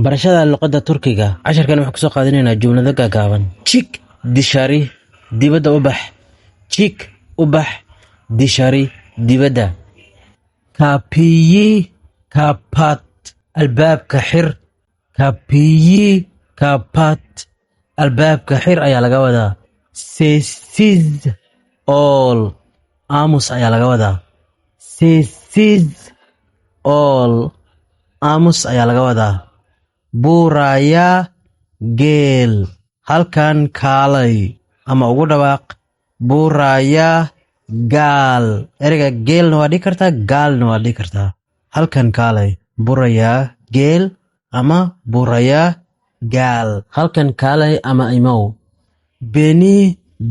barashada luqadda Turkiga. Casharkan waxaan ku soo qaadanaynaa jumlado gaagaaban. Çık dışarı dibadda u bax. Çık u bax dışarı dibadda. Kapıyı kapat. Albaabka xir. Kapıyı kapat. Albaabka xir ayaa laga wadaa. Sessiz ol. Aamus ayaa laga wadaa. Sessiz ol. Aamus ayaa laga wadaa. Buraya gel. Halkan kaalay ama ugu dhawaaq. Buraya gaal. Ereyga geelna waa dhihi kartaa, gaalna waa dhihi kartaa. Halkan kaalay. Buraya gel ama buraya gaal. Halkan kaalay ama imow. Beni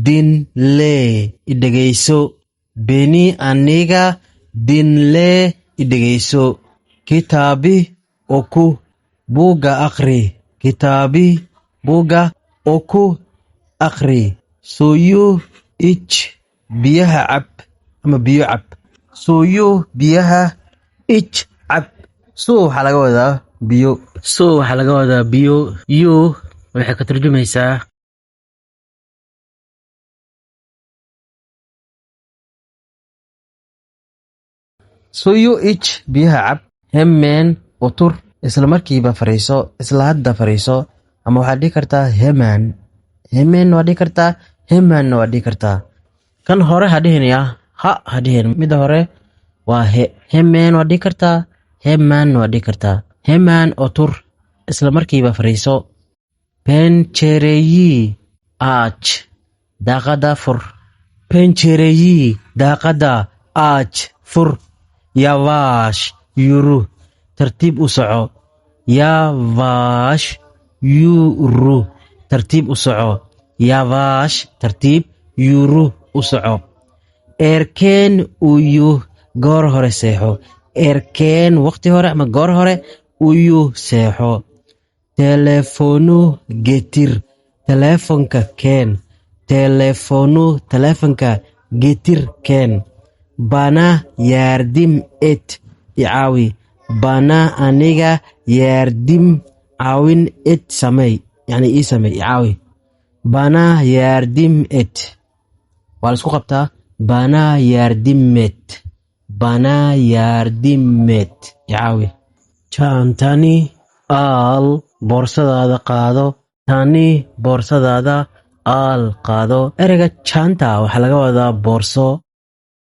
dinle. Idhegeyso. Beni aniga dinle. Idhegeyso. Kitaabi oku. Buuga akhri. Kitaabi buuga oku akhri. Suyu ich. Biyaha cab ama biyo cab. Suyu biyaha ich cab. Suu waxaa laga wadaa biyo. Suu waxaa laga wadaa biyo. Yu waxay ka tarjumaysaa suyu ich biyaha cab. Hemen utur. Isla markiiba fariiso. Isla hadda fariiso. Ama waxaad dhihi kartaa heman. Hemen waa dhihi kartaa. Heman waa dhihi kartaa. Kan hore ha dhihinaya. Ha dhihin. Mida hore waa he. Hemen waa dhihi kartaa. Heman waa dhihi kartaa. Heman utur. Isla markiiba fariiso. Pencereyi aç. Daaqada fur. Pencereyi daaqada aç fur. Yavaş yürü. Tartiib u soco. Yavaş yürü. Tartiib u soco. Yavaş tartiib yürü u soco. Erken uyu goor hore seexo. Erken waqti hore ama goor hore uyu seexo. Telefonu getir. Telefonka keen. Telefonka getir keen. Bana yardim et. Icaawi. Bana aniga yardim caawin et samey. Yani ii samey icaawi. Bana yardim et. Waa la isku qabtaa. Bana yardim et. Bana yardim et. Icaawi. Jaantani al. Boorsadaada qaado. Tani boorsadaada al qaado. Ereyga jaanta waxaa laga wadaa boorso